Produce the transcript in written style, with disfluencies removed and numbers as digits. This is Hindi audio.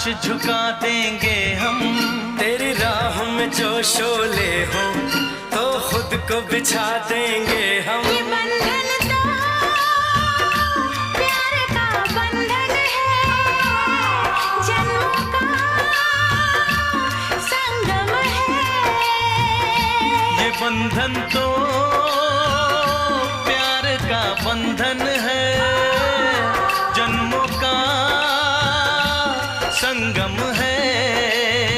आकाश झुका देंगे हम। तेरी राह में जो शोले हो तो खुद को बिछा देंगे हम। ये बंधन तो प्यार का बंधन है, जन्मों का संगम है। ये बंधन तो प्यार का बंधन है,